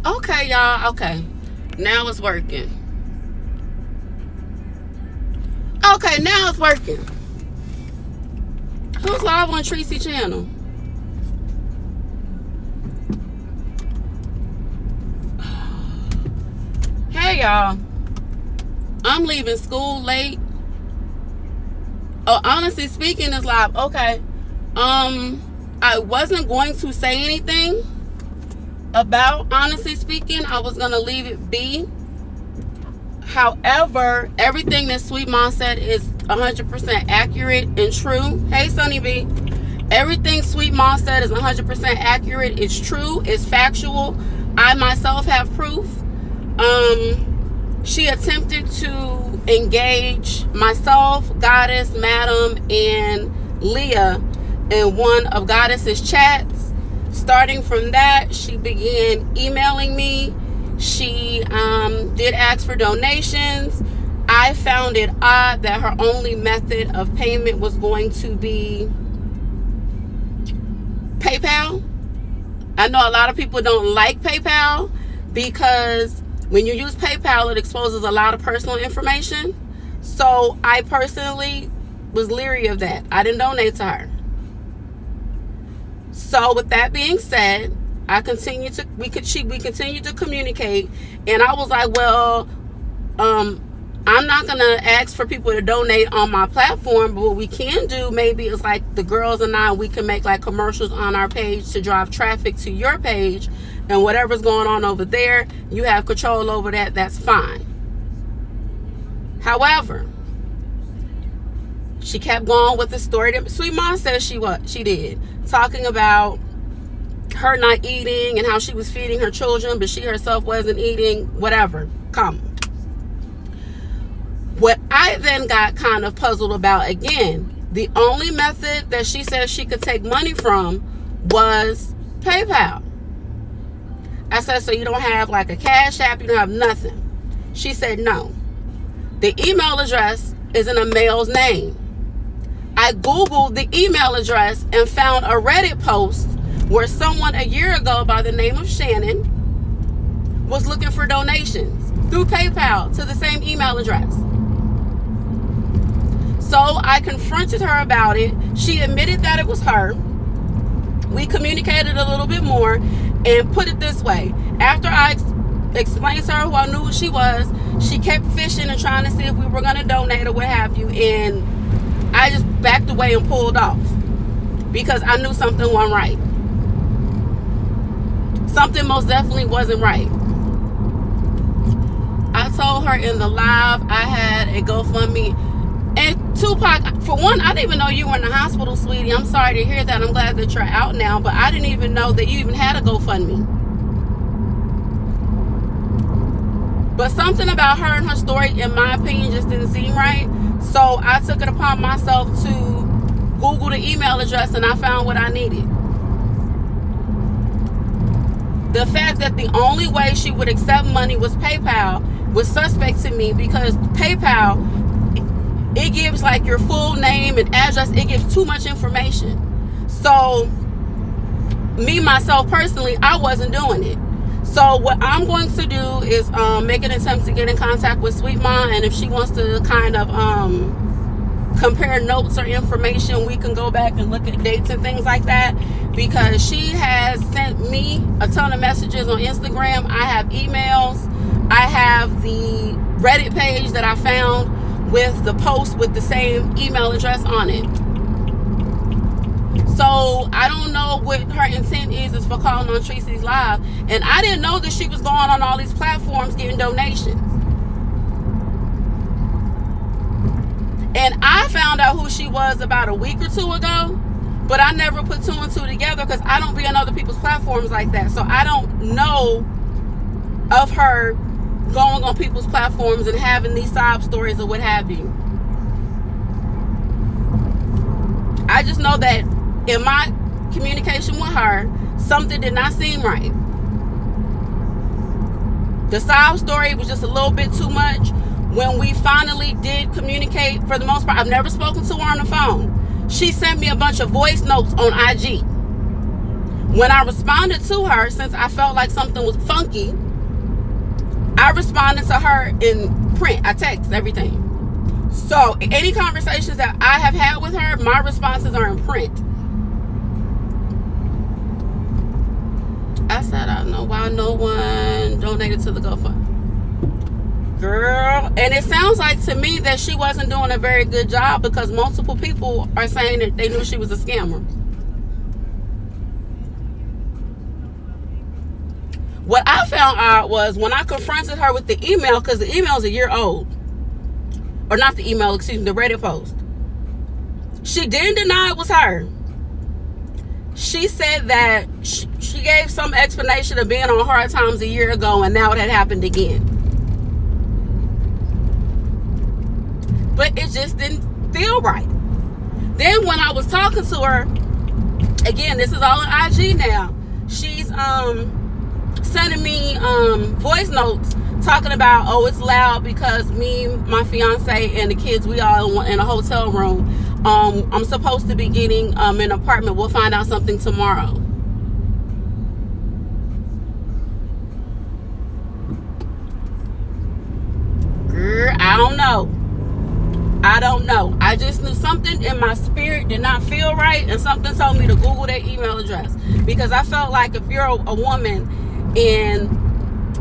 Okay, y'all. Okay. Now it's working. Okay, now it's working. Who's live on Tracy channel? Hey, y'all. I'm leaving school late. Oh, honestly speaking is live. Okay. I wasn't going to say anything about honestly speaking. I was going to leave it be. However, everything that Sweet Mom said is 100% accurate and true. Hey, Sunny B. Everything Sweet Mom said is 100% accurate. It's true. It's factual. I myself have proof. She attempted to engage myself, Goddess, Madam, and Leah in one of Goddess's chats. Starting from that, she began emailing me. She did ask for donations. I found it odd that her only method of payment was going to be PayPal. I know a lot of people don't like PayPal because when you use PayPal, it exposes a lot of personal information. So I personally was leery of that. I didn't donate to her. So with that being said, we continued to communicate, and I was like, well, I'm not gonna ask for people to donate on my platform, but what we can do maybe is like the girls and I, we can make like commercials on our page to drive traffic to your page, and whatever's going on over there, you have control over that. That's fine. However, she kept going with the story that Sweet Mom says she did, talking about her not eating and how she was feeding her children, but she herself wasn't eating, whatever. What I then got kind of puzzled about, again, the only method that she said she could take money from was PayPal. I said, so you don't have like a Cash App, you don't have nothing? She said no. The email address is in a male's name. I Googled the email address and found a Reddit post where someone a year ago by the name of Shannon was looking for donations through PayPal to the same email address. So I confronted her about it. She admitted that it was her. We communicated a little bit more, and put it this way. After I explained to her who I knew who she was, she kept fishing and trying to see if we were going to donate or what have you, and I just backed away and pulled off because I knew something wasn't right. Something most definitely wasn't right. I told her in the live I had a GoFundMe. And Tupac, for one, I didn't even know you were in the hospital, sweetie. I'm sorry to hear that. I'm glad that you're out now. But I didn't even know that you even had a GoFundMe. But something about her and her story, in my opinion, just didn't seem right. So I took it upon myself to Google the email address, and I found what I needed. The fact that the only way she would accept money was PayPal was suspect to me, because PayPal, it gives like your full name and address. It gives too much information. So me, myself, personally, I wasn't doing it. So what I'm going to do is make an attempt to get in contact with Sweet Mom, and if she wants to kind of compare notes or information, we can go back and look at dates and things like that, because she has sent me a ton of messages on Instagram. I have emails. I have the Reddit page that I found with the post with the same email address on it. So I don't know what her intent is for calling on Tracy's Live. And I didn't know that she was going on all these platforms getting donations. And I found out who she was about a week or two ago, but I never put two and two together because I don't be on other people's platforms like that. So I don't know of her going on people's platforms and having these sob stories or what have you. I just know that in my communication with her, something did not seem right. The sob story was just a little bit too much. When we finally did communicate, for the most part, I've never spoken to her on the phone. She sent me a bunch of voice notes on IG. When I responded to her, since I felt like something was funky, I responded to her in print. I text everything. So any conversations that I have had with her, my responses are in print. I said, I don't know why no one donated to the GoFundMe. Girl, and it sounds like to me that she wasn't doing a very good job, because multiple people are saying that they knew she was a scammer. What I found out was when I confronted her with the email, because the email is a year old. Or not the email, excuse me, the Reddit post. She didn't deny it was her. She said that she gave some explanation of being on hard times a year ago, and now it had happened again. But it just didn't feel right. Then when I was talking to her, again, this is all on IG now, she's sending me voice notes talking about, oh, it's loud because me, my fiance, and the kids, we all in a hotel room. I'm supposed to be getting an apartment. We'll find out something tomorrow. Girl, I don't know. I just knew something in my spirit did not feel right, and something told me to Google that email address, because I felt like if you're a woman and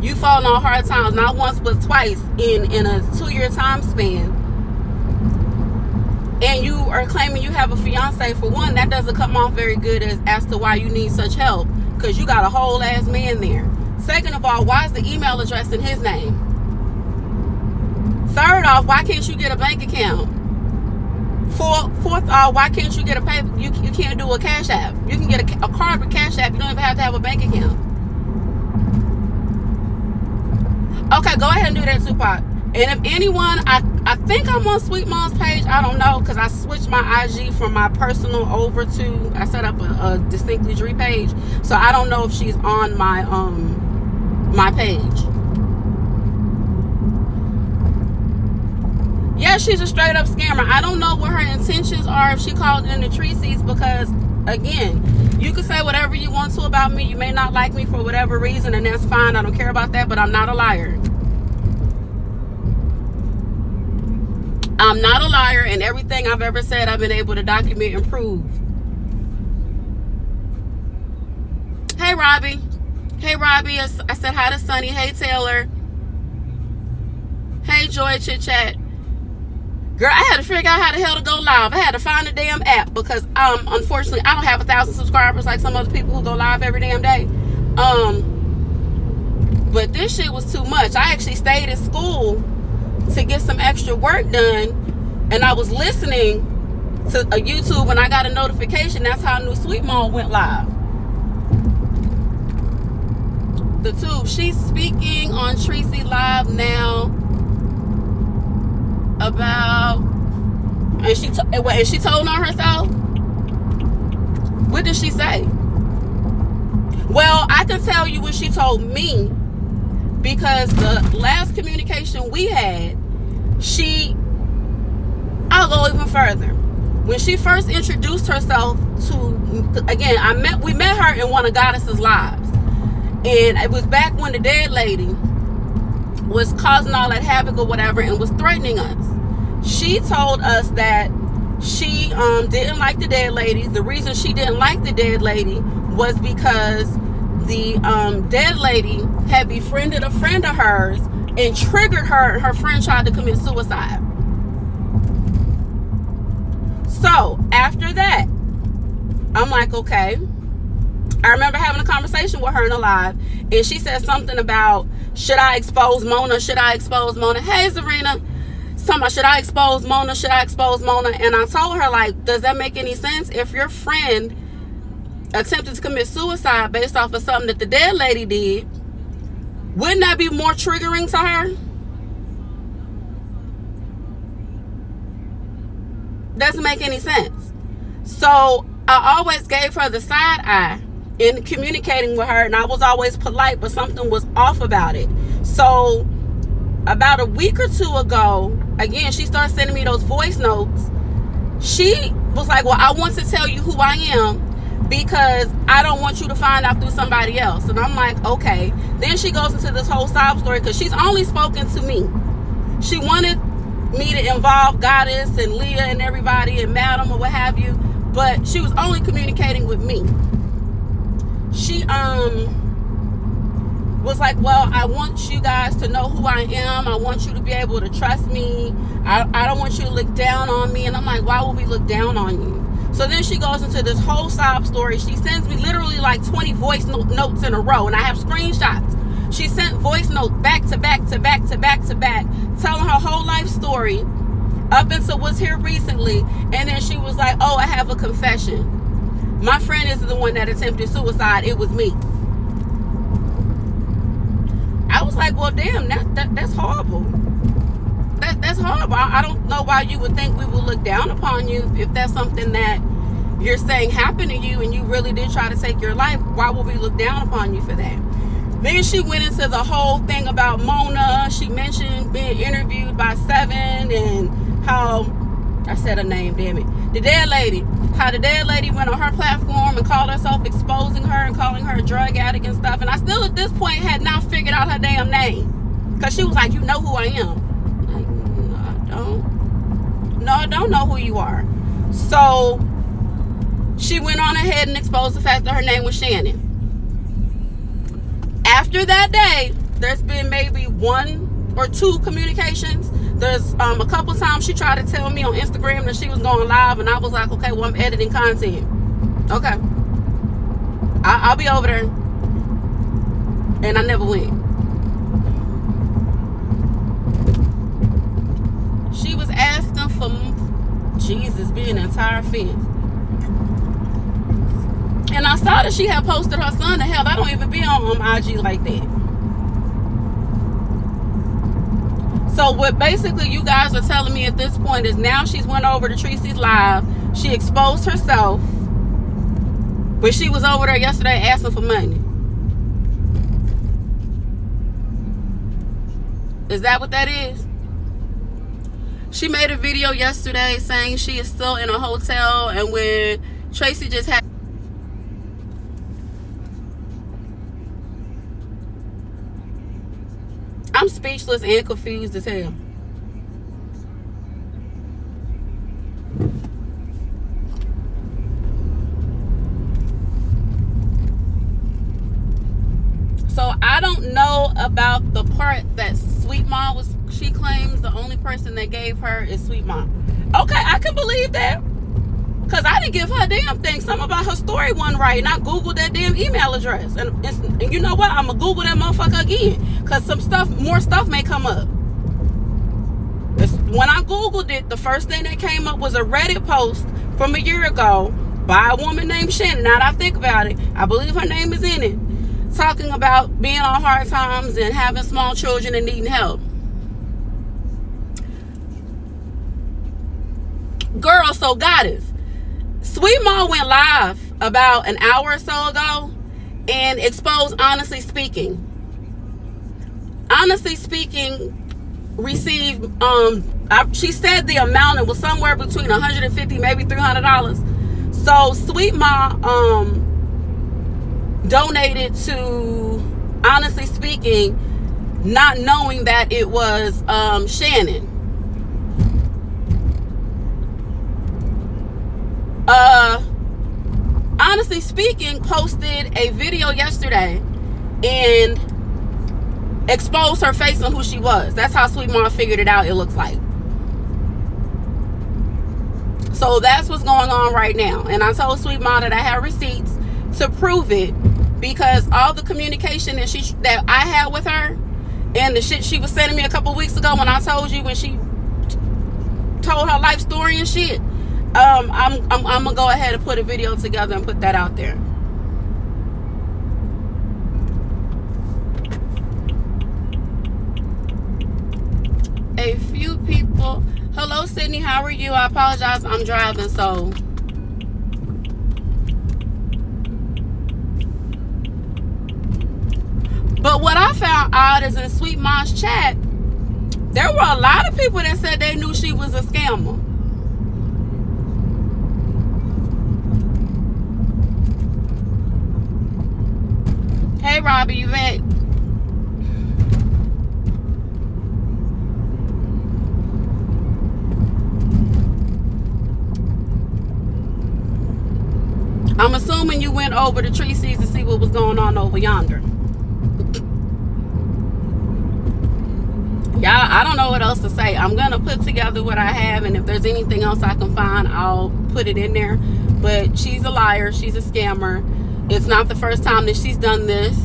you fall on hard times, not once but twice in a 2-year time span, and you are claiming you have a fiance, for one, that doesn't come off very good as to why you need such help, because you got a whole ass man there. Second of all, why is the email address in his name? Third off, why can't you get a bank account? Fourth off, why can't you get a paper? You can't do a Cash App. You can get a card with Cash App. You don't even have to have a bank account. Okay, go ahead and do that, Tupac. And if anyone, I think I'm on Sweet Mom's page. I don't know, because I switched my IG from my personal over to, I set up a Distinctly Dree page. So I don't know if she's on my my page. Yeah, she's a straight up scammer. I don't know what her intentions are if she called in the Treacies, because again, you can say whatever you want to about me. You may not like me for whatever reason, and that's fine. I don't care about that, but I'm not a liar. I'm not a liar, and everything I've ever said, I've been able to document and prove. Hey, Robbie. Hey, Robbie. I said hi to Sunny. Hey, Taylor. Hey, Joy Chit Chat. Girl, I had to figure out how the hell to go live. I had to find a damn app, because unfortunately I don't have 1,000 subscribers like some other people who go live every damn day. But this shit was too much. I actually stayed at school to get some extra work done, and I was listening to a YouTube, and I got a notification. That's how I knew Sweet Mom went live. The tube, she's speaking on Treacy Live now about, and she told on herself. What did she say? Well, I can tell you what she told me, because the last communication we had, I'll go even further. When she first introduced herself to, again, we met her in one of Goddess's lives, and it was back when the dead lady was causing all that havoc or whatever and was threatening us. She told us that she didn't like the dead lady. The reason she didn't like the dead lady was because the dead lady had befriended a friend of hers and triggered her, and her friend tried to commit suicide. So after that, I'm like, okay. I remember having a conversation with her in a live, and she said something about, should I expose Mona? Should I expose Mona? Hey, Zarina. Something about, should I expose Mona? Should I expose Mona? And I told her, like, does that make any sense? If your friend attempted to commit suicide based off of something that the dead lady did, wouldn't that be more triggering to her? Doesn't make any sense. So I always gave her the side eye in communicating with her, and I was always polite, but something was off about it. So about a week or two ago, again, she started sending me those voice notes. She was like, well, I want to tell you who I am, because I don't want you to find out through somebody else. And I'm like, okay. Then she goes into this whole sob story because she's only spoken to me. She wanted me to involve Goddess and Leah and everybody and Madam or what have you, but she was only communicating with me. She was like, well, I want you guys to know who I am. I want you to be able to trust me. I don't want you to look down on me. And I'm like, why would we look down on you? So then she goes into this whole sob story. She sends me literally like 20 voice notes in a row, and I have screenshots. She sent voice notes back to back to back to back to back, telling her whole life story up until what's here recently. And then she was like, oh, I have a confession. My friend isn't the one that attempted suicide. It was me. I was like, well, damn, that's horrible. That's horrible. I don't know why you would think we would look down upon you if that's something that you're saying happened to you and you really did try to take your life. Why would we look down upon you for that? Then she went into the whole thing about Mona. She mentioned being interviewed by Seven and how, I said her name, damn it, the dead lady. How the dead lady went on her platform and called herself exposing her and calling her a drug addict and stuff. And I still at this point had not figured out her damn name. Because she was like, you know who I am. No, I don't know who you are. So she went on ahead and exposed the fact that her name was Shannon. After that day, there's been maybe 1 or 2 communications. There's a couple times she tried to tell me on Instagram that she was going live, and I was like, okay, well, I'm editing content. Okay. I'll be over there. And I never went. She was asking for Jesus being an entire fence. And I saw that she had posted her son. The hell, I don't even be on IG like that. So what basically you guys are telling me at this point is now she's went over to Tracy's live. She exposed herself. But she was over there yesterday asking for money. Is that what that is? She made a video yesterday saying she is still in a hotel, and when Tracy just had... I'm speechless and confused as hell. So I don't know about the part that Sweet Mom was, she claims the only person that gave her is Sweet Mom. Okay, I can believe that. Because I didn't give her a damn thing. Something about her story wasn't right. And I Googled that damn email address. And you know what? I'm going to Google that motherfucker again. Because more stuff may come up. When I Googled it, the first thing that came up was a Reddit post from a year ago by a woman named Shannon. Now that I think about it, I believe her name is in it. Talking about being on hard times and having small children and needing help. Girl, so Goddess. Sweet Mom went live about an hour or so ago and exposed Honestly Speaking. Honestly Speaking received, she said the amount, it was somewhere between $150, maybe $300. So Sweet Mom donated to Honestly Speaking, not knowing that it was Shannon. Honestly Speaking posted a video yesterday and exposed her face on who she was. That's how Sweet Mom figured it out, it looks like. So that's what's going on right now. And I told Sweet Mom that I have receipts to prove it, because all the communication that I had with her and the shit she was sending me a couple weeks ago when I told you, when she told her life story and shit, I'm gonna go ahead and put a video together and put that out there. A few people. Hello, Sydney. How are you? I apologize. I'm driving, so. But what I found odd is in Sweet Mom's chat, there were a lot of people that said they knew she was a scammer. Hey, Robbie, you back? I'm assuming you went over to Tracy's to see what was going on over yonder. Y'all, I don't know what else to say. I'm going to put together what I have, and if there's anything else I can find, I'll put it in there. But she's a liar. She's a scammer. It's not the first time that she's done this.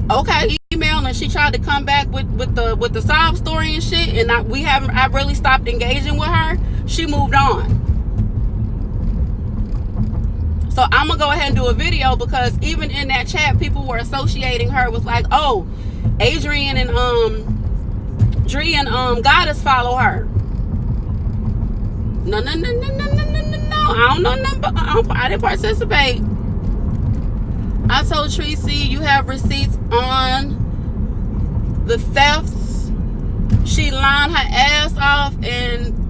Okay, email, and she tried to come back with the sob story and shit, and I really stopped engaging with her. She moved on. So I'm gonna go ahead and do a video, because even in that chat, people were associating her with like, oh, Adrian and Dree and Goddess follow her. No. I don't know nothing. I didn't participate. I told Tracy you have receipts on the thefts. She lined her ass off, and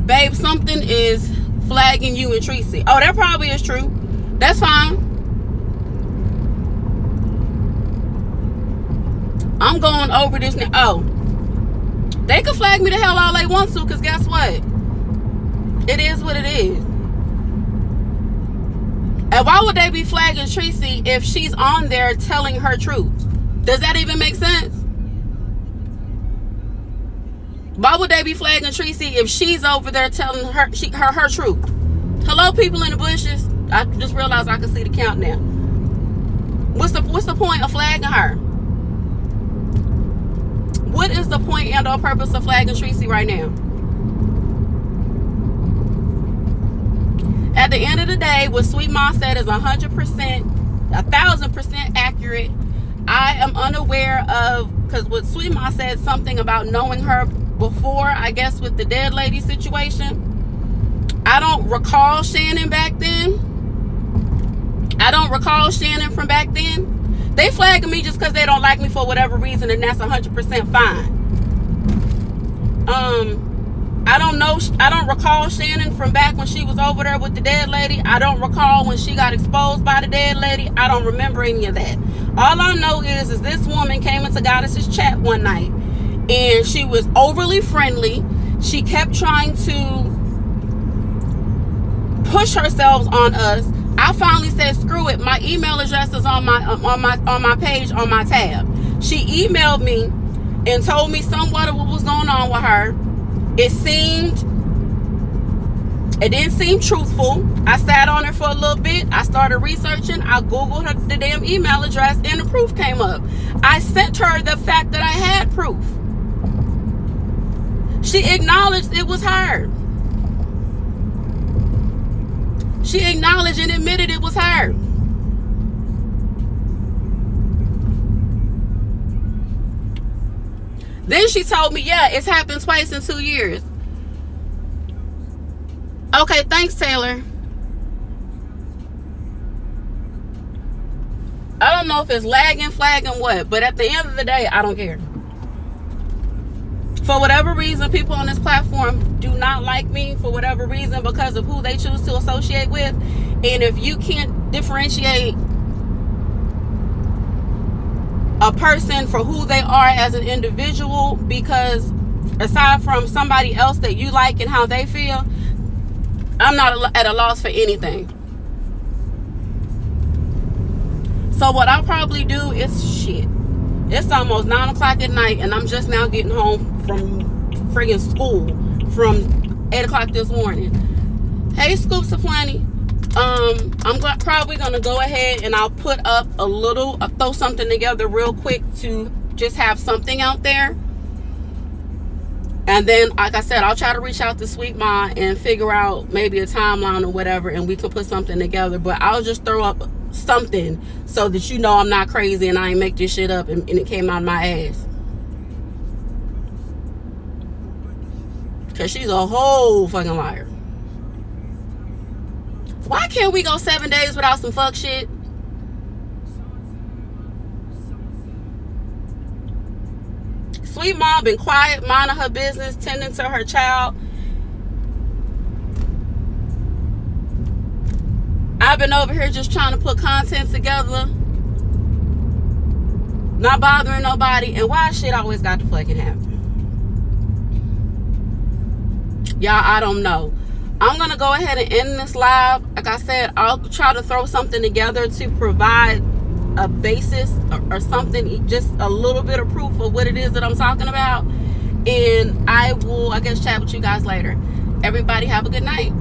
babe, something is flagging you and Tracy. Oh, that probably is true. That's fine. I'm going over this now. Oh, they can flag me the hell all they want to, because guess what? It is what it is. And why would they be flagging Tracy if she's on there telling her truth? Does that even make sense? Why would they be flagging Tracy if she's over there telling her her truth? Hello, people in the bushes. I just realized I can see the count now. What's the point of flagging her? What is the point and or purpose of flagging Tracy right now? At the end of the day, what Sweet Mom said is 100%, 1,000% accurate. I am unaware of, because what Sweet Mom said something about knowing her before, I guess with the dead lady situation. I don't recall Shannon back then. I don't recall Shannon from back then. They flagging me just because they don't like me for whatever reason, and that's 100% fine. I don't know. I don't recall Shannon from back when she was over there with the dead lady. I don't recall when she got exposed by the dead lady. I don't remember any of that. All I know is this woman came into Goddess's chat one night, and she was overly friendly. She kept trying to push herself on us. I finally said, screw it. My email address is on my page on my tab. She emailed me and told me somewhat of what was going on with her. It didn't seem truthful. I sat on it for a little bit. I started researching. I Googled the damn email address, and the proof came up. I sent her the fact that I had proof. She acknowledged it was her. She acknowledged and admitted it was her. Then she told me, yeah, it's happened twice in 2 years. Okay, thanks, Taylor. I don't know if it's lagging, flagging, what, but at the end of the day, I don't care. For whatever reason, people on this platform do not like me for whatever reason because of who they choose to associate with. And if you can't differentiate a person for who they are as an individual, because aside from somebody else that you like and how they feel, I'm not at a loss for anything. So what I'll probably do is shit. It's almost 9 o'clock at night, and I'm just now getting home from friggin' school from 8 o'clock this morning. Hey, Scoops Aplenty. I'm probably gonna go ahead and I'll put up I'll throw something together real quick to just have something out there. And then, like I said, I'll try to reach out to Sweet Ma and figure out maybe a timeline or whatever, and we can put something together. But I'll just throw up something so that you know I'm not crazy and I ain't make this shit up and it came out of my ass. Because she's a whole fucking liar. Why can't we go 7 days without some fuck shit? Sweet Mom been quiet, minding her business, tending to her child. I've been over here just trying to put content together, not bothering nobody, and why shit always got to fucking happen? Y'all, I don't know. I'm gonna go ahead and end this live. Like I said, I'll try to throw something together to provide a basis or something, just a little bit of proof of what it is that I'm talking about. And I will, I guess, chat with you guys later. Everybody have a good night.